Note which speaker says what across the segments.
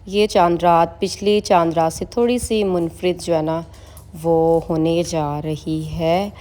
Speaker 1: ये चांद रात पिछली चांद रात से थोड़ी सी मुनफरिद जो है ना वो होने जा रही है।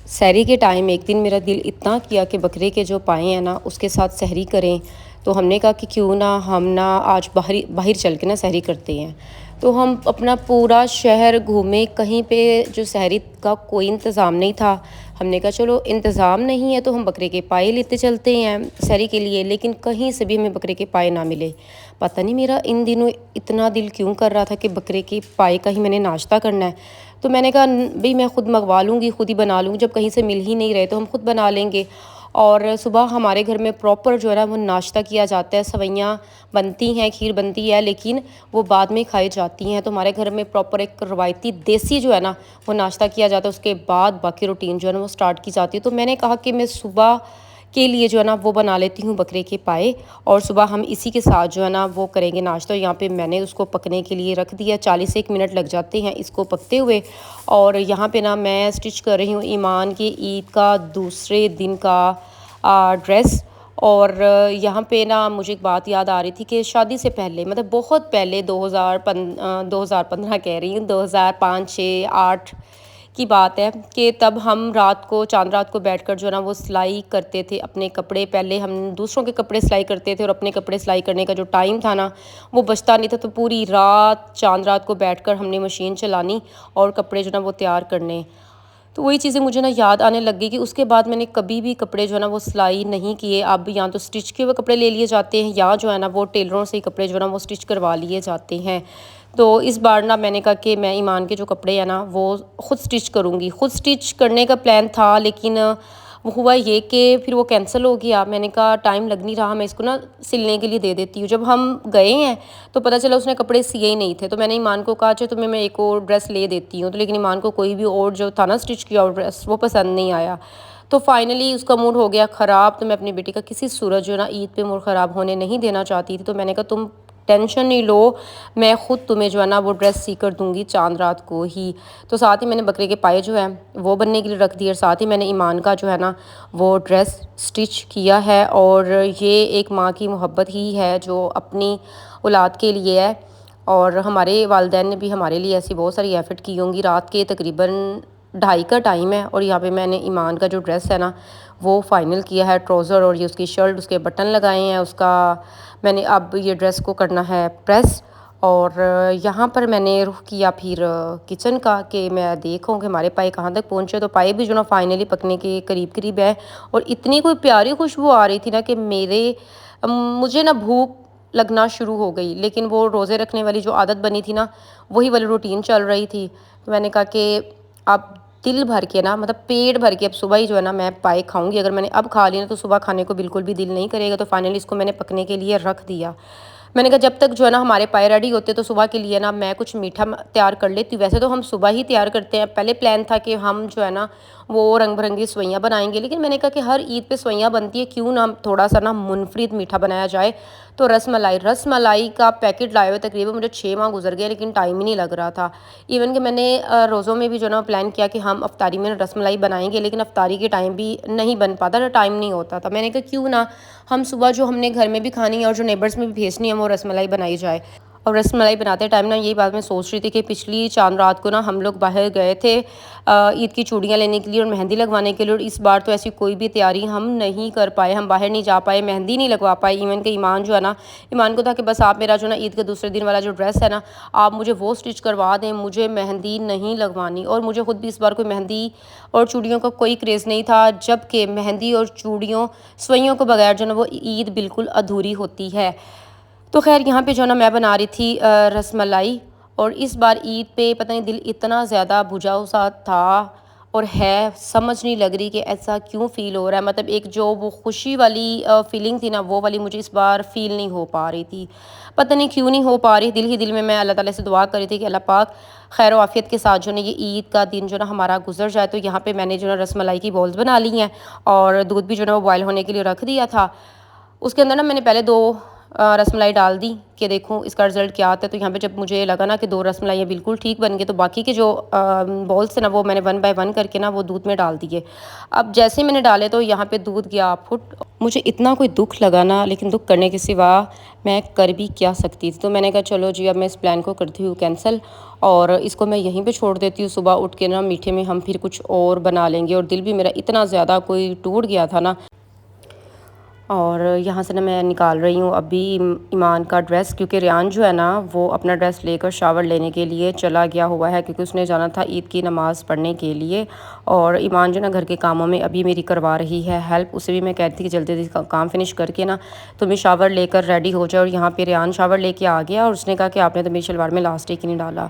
Speaker 1: सहरी के टाइम एक दिन मेरा दिल इतना किया कि बकरे के जो पाए हैं ना उसके साथ सहरी करें। तो हमने कहा कि क्यों ना हम ना आज बाहर बाहर चल के ना सहरी करते हैं। तो हम अपना पूरा शहर घूमे, कहीं पे जो सहरी का कोई इंतज़ाम नहीं था। हमने कहा चलो इंतज़ाम नहीं है तो हम बकरे के पाए लेते चलते हैं सहरी के लिए, लेकिन कहीं से भी हमें बकरे के पाए ना मिले। पता नहीं मेरा इन दिनों इतना दिल क्यों कर रहा था कि बकरे के पाए का ही मैंने नाश्ता करना है। तो मैंने कहा भाई मैं ख़ुद मंगवा लूँगी, ख़ुद ही बना लूँगी, जब कहीं से मिल ही नहीं रहे तो हम ख़ुद बना लेंगे। और सुबह हमारे घर में प्रॉपर जो है ना वो नाश्ता किया जाता है, सवैयाँ बनती हैं, खीर बनती है, लेकिन वो बाद में खाई जाती हैं। तो हमारे घर में प्रॉपर एक रवायती देसी जो है ना वो नाश्ता किया जाता है, उसके बाद बाकी रूटीन जो है ना वो स्टार्ट की जाती है। तो मैंने कहा कि मैं सुबह के लिए जो है ना वो बना लेती हूँ बकरे के पाए, और सुबह हम इसी के साथ जो है ना वो करेंगे नाश्ता। यहाँ पे मैंने उसको पकने के लिए रख दिया, 40 मिनट लग जाते हैं इसको पकते हुए। और यहाँ पे ना मैं स्टिच कर रही हूँ ईमान की ईद का दूसरे दिन का ड्रेस। और यहाँ पे ना मुझे एक बात याद आ रही थी कि शादी से पहले, मतलब बहुत पहले 2015 कह रही हूँ, 2005 6 8 की बात है कि तब हम रात को चांद रात को बैठकर जो है ना वो सिलाई करते थे अपने कपड़े। पहले हम दूसरों के कपड़े सिलाई करते थे और अपने कपड़े सिलाई करने का जो टाइम था ना वो बचता नहीं था। तो पूरी रात चांद रात को बैठकर हमने मशीन चलानी और कपड़े जो ना वो तैयार करने। तो वही चीज़ें मुझे ना याद आने लग गई कि उसके बाद मैंने कभी भी कपड़े जो है ना वो सिलाई नहीं किए। अब या तो स्टिच किए हुए कपड़े ले लिए जाते हैं या जो है ना वो टेलरों से ही कपड़े जो है ना वो स्टिच करवा लिए जाते हैं। तो इस बार ना मैंने कहा कि मैं ईमान के जो कपड़े हैं ना वो ख़ुद स्टिच करूँगी। ख़ुद स्टिच करने का प्लान था, लेकिन वो हुआ ये कि फिर वो कैंसिल हो गया। मैंने कहा टाइम लग नहीं रहा, मैं इसको ना सिलने के लिए दे देती हूँ। जब हम गए हैं तो पता चला उसने कपड़े सिए ही नहीं थे। तो मैंने ईमान को कहा अच्छा तुम्हें मैं एक और ड्रेस ले देती हूँ। तो लेकिन ईमान को कोई भी और जो था ना स्टिच किया और ड्रेस वो पसंद नहीं आया। तो फाइनली उसका मूड हो गया ख़राब। तो मैं अपनी बेटी का किसी सूरत जो है ना ईद पे मूड ख़राब होने नहीं देना चाहती थी। तो मैंने कहा तुम टेंशन नहीं लो, मैं ख़ुद तुम्हें जो है ना वो ड्रेस सी कर दूँगी चांद रात को ही। तो साथ ही मैंने बकरे के पाए जो हैं वो बनने के लिए रख दिए, और साथ ही मैंने ईमान का जो है ना वो ड्रेस स्टिच किया है। और ये एक माँ की मोहब्बत ही है जो अपनी औलाद के लिए है। और हमारे वालिदैन ने भी हमारे लिए ऐसी बहुत सारी एफ़र्ट की होंगी। रात के तकरीबन 2:30 का टाइम है और यहाँ पे मैंने ईमान का जो ड्रेस है ना वो फ़ाइनल किया है। ट्राउज़र और ये उसकी शर्ट, उसके बटन लगाए हैं, उसका मैंने अब ये ड्रेस को करना है प्रेस। और यहाँ पर मैंने रुख किया फिर किचन का कि मैं देखूँ कि हमारे पाए कहाँ तक पहुँचे। तो पाए भी जो ना फाइनली पकने के करीब करीब है, और इतनी कोई प्यारी खुशबू आ रही थी ना कि मुझे ना भूख लगना शुरू हो गई। लेकिन वो रोज़े रखने वाली जो आदत बनी थी ना वही वाली रूटीन चल रही थी। तो मैंने कहा कि अब दिल भर के ना, मतलब पेट भर के अब सुबह ही जो है ना मैं पाए खाऊंगी। अगर मैंने अब खा लिया ना तो सुबह खाने को बिल्कुल भी दिल नहीं करेगा। तो फाइनली इसको मैंने पकने के लिए रख दिया। मैंने कहा जब तक जो है ना हमारे पाए रेडी होते तो सुबह के लिए ना मैं कुछ मीठा तैयार कर लेती हूँ। वैसे तो हम सुबह ही तैयार करते हैं, पहले प्लान था कि हम जो है ना वो रंग बिरंगी सवैयाँ बनाएंगे, लेकिन मैंने कहा कि हर ईद पे सवैयाँ बनती है, क्यों ना थोड़ा सा ना मुनफरिद मीठा बनाया जाए। तो रसमलाई का पैकेट लाए हुए तकरीबन मुझे 6 माह गुजर गए, लेकिन टाइम ही नहीं लग रहा था। इवन कि मैंने रोज़ों में भी जो ना प्लान किया कि हम अफ्तारी में रसमलाई बनाएंगे, लेकिन अफ्तारी के टाइम भी नहीं बन पाता था, टाइम नहीं होता था। मैंने कहा क्यों ना हम सुबह जो हमने घर में भी खानी है और जो नेबर्स में भी भेजनी है वो रसमलाई बनाई जाए। और रसमलाई बनाते टाइम ना यही बात मैं सोच रही थी कि पिछली चांद रात को ना हम लोग बाहर गए थे ईद की चूड़ियाँ लेने के लिए और मेहंदी लगवाने के लिए, और इस बार तो ऐसी कोई भी तैयारी हम नहीं कर पाए, हम बाहर नहीं जा पाए, मेहंदी नहीं लगवा पाए। इवन के ईमान जो है ना, ईमान को था कि बस आप मेरा जो ना ईद के दूसरे दिन वाला जो ड्रेस है ना आप मुझे वो स्टिच करवा दें, मुझे मेहंदी नहीं लगवानी। और मुझे खुद भी इस बार कोई मेहंदी और चूड़ियों का कोई क्रेज़ नहीं था, जबकि मेहंदी और चूड़ियों सवैयों को बगैर जो ना वो ईद बिल्कुल अधूरी होती है। तो खैर यहाँ पे जो ना मैं बना रही थी रसमलाई। और इस बार ईद पे पता नहीं दिल इतना ज़्यादा बुझाऊ सा था और है, समझ नहीं लग रही कि ऐसा क्यों फ़ील हो रहा है। मतलब एक जो वो खुशी वाली फ़ीलिंग थी ना वो वाली मुझे इस बार फ़ील नहीं हो पा रही थी। पता नहीं क्यों नहीं हो पा रही। दिल ही दिल में मैं अल्लाह ताला से दुआ कर रही थी कि अल्लाह पाक खैर आफ़ियत के साथ जो ना ये ईद का दिन जो ना हमारा गुजर जाए। तो यहाँ पे मैंने जो ना रसमलाई की बॉल्स बना ली हैं और दूध भी जो ना वो बॉयल होने के लिए रख दिया था। उसके अंदर ना मैंने पहले 2 रसमलाई डाल दी कि देखूँ इसका रिज़ल्ट क्या आता है। तो यहाँ पे जब मुझे लगा ना कि 2 रसमलाइयाँ बिल्कुल ठीक बन गई, तो बाकी के जो बॉल्स थे ना वो मैंने 1 बाय 1 करके ना वो दूध में डाल दिए। अब जैसे ही मैंने डाले तो यहाँ पे दूध गया फुट। मुझे इतना कोई दुख लगा ना, लेकिन दुख करने के सिवा मैं कर भी क्या सकती थी। तो मैंने कहा चलो जी अब मैं इस प्लान को करती हूँ कैंसिल, और इसको मैं यहीं पे छोड़ देती हूँ। सुबह उठ के ना मीठे में हम फिर कुछ और बना लेंगे। और दिल भी मेरा इतना ज़्यादा कोई टूट गया था ना। और यहाँ से ना मैं निकाल रही हूँ अभी ईमान का ड्रेस, क्योंकि रियान जो है ना वो अपना ड्रेस लेकर शावर लेने के लिए चला गया हुआ है, क्योंकि उसने जाना था ईद की नमाज़ पढ़ने के लिए। और ईमान जो ना घर के कामों में अभी मेरी करवा रही है हेल्प। उसे भी मैं कहती थी कि जल्दी जल्दी काम फिनिश करके ना तुम्हें शावर लेकर रेडी हो जाए। और यहाँ पे रियान शावर लेके आ गया और उसने कहा कि आपने तो मेरी शलवार में लास्टिक ही नहीं डाला।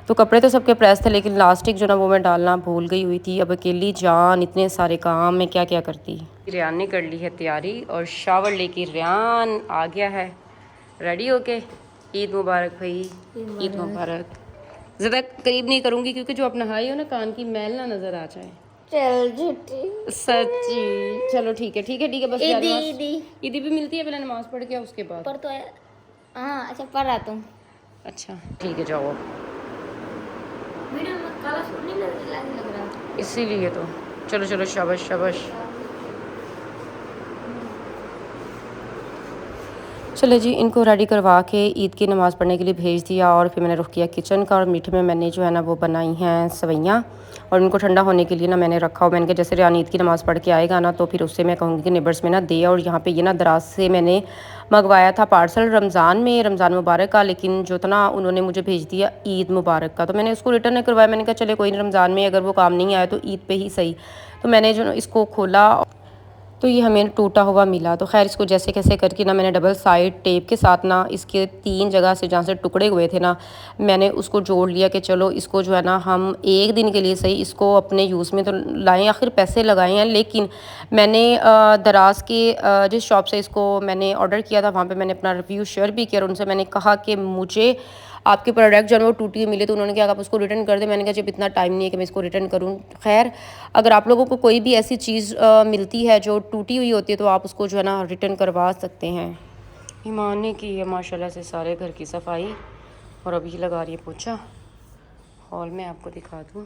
Speaker 1: तो कपड़े तो सबके प्रेस थे, लेकिन लास्टिक जो ना वो मैं डालना भूल गई हुई थी। अब अकेली जान इतने सारे काम मैं क्या क्या करती। रियान ने कर ली है तैयारी और शावर लेके रियान आ गया है रेडी होके। ईद मुबारक भाई, ईद मुबारक। ज़्यादा करीब नहीं करूँगी क्योंकि जो आप नहाई हो ना कान की मैल ना नज़र आ जाए।
Speaker 2: चल झूठी
Speaker 1: सच्ची। चलो ठीक है ठीक है ठीक है, बस
Speaker 2: ईदी ईदी
Speaker 1: ईदी भी मिलती है, पहले नमाज़ पढ़ के उसके बाद।
Speaker 2: पर तो हाँ अच्छा पढ़ रहा तुम
Speaker 1: अच्छा ठीक है जाओ।
Speaker 2: वीडियो में काला सूट नहीं लग रहा
Speaker 1: इसीलिए तो चलो चलो शाबाश शाबाश। चलो जी इनको रेडी करवा के ईद की नमाज़ पढ़ने के लिए भेज दिया। और फिर मैंने रुख किया किचन का। और मीठे में मैंने जो है ना वो बनाई हैं सवैयाँ, और उनको ठंडा होने के लिए ना मैंने रखा। और मैंने कहा जैसे रियान ईद की नमाज़ पढ़ के आएगा ना तो फिर उससे मैं कहूँगी कि नेबर्स में ना दे। और यहाँ पे ये ना दराज से मैंने मंगवाया था पार्सल रमज़ान मुबारक का, लेकिन जो था ना उन्होंने मुझे भेज दिया ईद मुबारक का। तो मैंने उसको रिटर्न नहीं करवाया। मैंने कहा चले कोई नहीं, रमज़ान में अगर वो काम नहीं आया तो ईद पे ही सही। तो मैंने जो इसको खोला तो ये हमें टूटा हुआ मिला। तो खैर इसको जैसे कैसे करके ना मैंने डबल साइड टेप के साथ ना इसके 3 जगह से जहाँ से टुकड़े हुए थे ना मैंने उसको जोड़ लिया कि चलो इसको जो है ना हम एक दिन के लिए सही इसको अपने यूज़ में तो लाएं। आखिर पैसे लगाए हैं, लेकिन मैंने दराज के जिस शॉप से इसको मैंने ऑर्डर किया था वहाँ पे मैंने अपना रिव्यू शेयर भी किया। और उनसे मैंने कहा कि मुझे आपके प्रोडक्ट जो है वो टूटी हुई मिले। तो उन्होंने कहा आप उसको रिटर्न कर दें। मैंने कहा जब इतना टाइम नहीं है कि मैं इसको रिटर्न करूं। खैर अगर आप लोगों को कोई भी ऐसी चीज़ मिलती है जो टूटी हुई होती है तो आप उसको जो है ना रिटर्न करवा सकते हैं। ईमान ने की है माशाल्लाह से सारे घर की सफाई, और अभी लगा रही है पोछा। हॉल में आपको दिखा दूँ,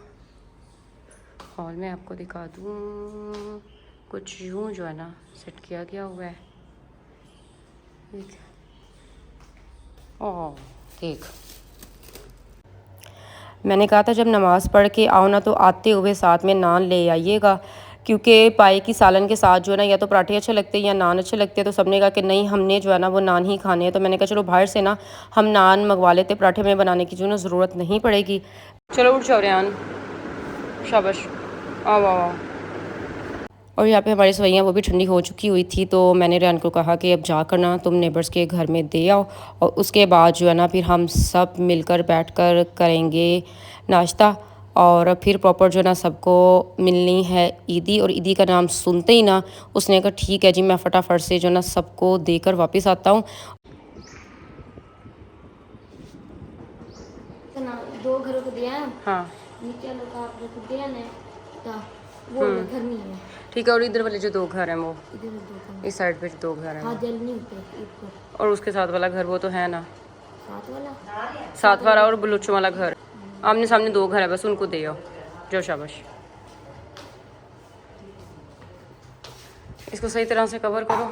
Speaker 1: हॉल में आपको दिखा दूँ कुछ यूँ जो है ना सेट किया गया हुआ है। ओह ठीक। मैंने कहा था जब नमाज़ पढ़ के आओ ना तो आते हुए साथ में नान ले आइएगा, क्योंकि पाए की सालन के साथ जो है ना या तो पराठे अच्छे लगते हैं या नान अच्छे लगते हैं। तो सबने कहा कि नहीं हमने जो है ना वो नान ही खाने हैं। तो मैंने कहा चलो बाहर से ना हम नान मंगवा लेते, पराठे में बनाने की जो ना ज़रूरत नहीं पड़ेगी। चलो उठ जाओ रियान, शाबाश आओ आओ। और यहाँ पे हमारी सवैयाँ वो भी ठंडी हो चुकी हुई थी। तो मैंने रियान को कहा कि अब जाकर ना तुम नेबर्स के घर में दे आओ, और उसके बाद जो है ना फिर हम सब मिलकर बैठकर करेंगे नाश्ता। और फिर प्रॉपर जो है ना सबको मिलनी है ईदी। और ईदी का नाम सुनते ही ना उसने कहा ठीक है जी मैं फटाफट से जो है ना सबको देकर वापस आता हूँ।
Speaker 2: दो घरों को दिया है।
Speaker 1: हाँ
Speaker 2: नीचे वालों का आप लोग को दिया ना तो वो घर नहीं है।
Speaker 1: ठीक है। और इधर वाले जो 2 घर हैं वो
Speaker 2: इधर दो घर
Speaker 1: इस साइड पे 2 घर हैं,
Speaker 2: हाँ जल नहीं होते ऊपर।
Speaker 1: और उसके साथ वाला घर वो तो है ना
Speaker 2: साथ वाला
Speaker 1: साथ वाला और बलूचों वाला घर आमने सामने 2 घर है बस, उनको दे आओ जो शाबाश। इसको सही तरह से कवर करो।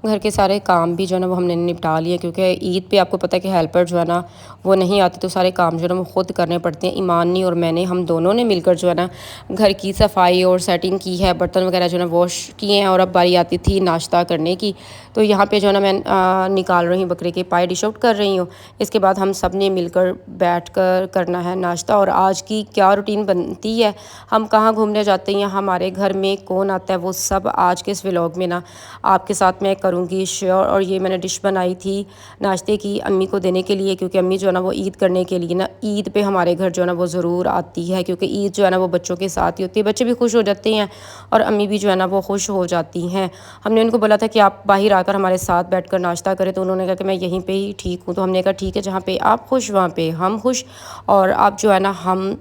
Speaker 1: घर के सारे काम भी जो है ना वो हमने निपटा लिए, क्योंकि ईद पे आपको पता है कि हेल्पर जो है ना वो नहीं आते। तो सारे काम जो है ना वो ख़ुद करने पड़ते हैं। ईमानी और मैंने हम दोनों ने मिलकर जो है ना घर की सफाई और सेटिंग की है, बर्तन वगैरह जो है ना वॉश किए हैं। और अब बारी आती थी नाश्ता करने की। तो यहाँ पे जो है ना मैं निकाल रही हूँ बकरे के पाए, डिश आउट कर रही हूँ। इसके बाद हम सब ने मिलकर बैठ कर करना है नाश्ता। और आज की क्या रूटीन बनती है, हम कहाँ घूमने जाते हैं, हमारे घर में कौन आता है, वो सब आज के इस व्लॉग में ना आपके साथ मैं करूँगी शेयर। और ये मैंने डिश बनाई थी नाश्ते की अम्मी को देने के लिए, क्योंकि अम्मी जो है ना वो ईद करने के लिए ना ईद पे हमारे घर जो है ना वो ज़रूर आती है, क्योंकि ईद जो है ना वो बच्चों के साथ ही होती है। बच्चे भी खुश हो जाते हैं और अम्मी भी जो है ना वो खुश हो जाती हैं। हमने उनको बोला था कि आप बाहर आकर हमारे साथ बैठकर नाश्ता करें, तो उन्होंने कहा कि मैं यहीं पे ही ठीक हूँ। तो हमने कहा ठीक है, जहाँ पे आप खुश वहाँ पे हम खुश। और आप जो है ना हम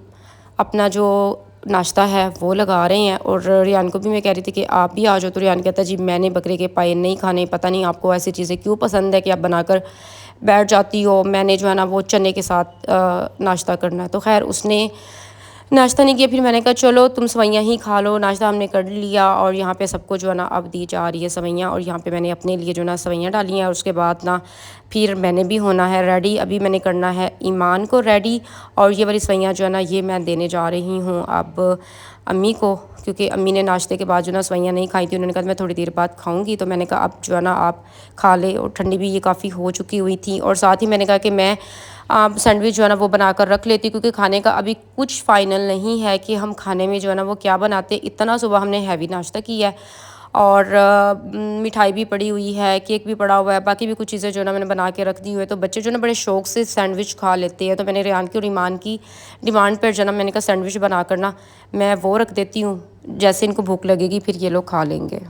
Speaker 1: अपना जो नाश्ता है वो लगा रहे हैं। और रियान को भी मैं कह रही थी कि आप भी आ जाओ, तो रियान कहता जी मैंने बकरे के पाए नहीं खाने, पता नहीं आपको ऐसी चीज़ें क्यों पसंद है कि आप बनाकर बैठ जाती हो, मैंने जो है ना वो चने के साथ नाश्ता करना है। तो खैर उसने नाश्ता नहीं किया। फिर मैंने कहा चलो तुम सवैयाँ ही खा लो। नाश्ता हमने कर लिया और यहाँ पे सबको जो है ना अब दी जा रही है सवैयाँ, और यहाँ पे मैंने अपने लिए जो है ना सवैयाँ डाली हैं। और उसके बाद ना फिर मैंने भी होना है रेडी, अभी मैंने करना है ईमान को रेडी। और ये वाली सवैयाँ जो है ना ये मैं देने जा रही हूँ अब अम्मी को, क्योंकि अम्मी ने नाश्ते के बाद जो ना सवैयाँ नहीं खाई थी। उन्होंने कहा मैं थोड़ी देर बाद खाऊंगी, तो मैंने कहा अब जो है ना आप खा ले। और ठंडी भी ये काफ़ी हो चुकी हुई थी। और साथ ही मैंने कहा कि मैं सैंडविच जो है ना वो बनाकर रख लेती, क्योंकि खाने का अभी कुछ फ़ाइनल नहीं है कि हम खाने में जो है ना वो क्या बनाते। इतना सुबह हमने हैवी नाश्ता किया है और मिठाई भी पड़ी हुई है, केक भी पड़ा हुआ है, बाकी भी कुछ चीज़ें जो है ना मैंने बना के रख दी हुई है। तो बच्चे जो है ना बड़े शौक से सैंडविच खा लेते हैं। तो मैंने रेहान की और ईमान की डिमांड पर जो है ना मैंने कहा सैंडविच बना कर ना मैं वो रख देती हूँ, जैसे इनको भूख लगेगी फिर ये लोग खा लेंगे।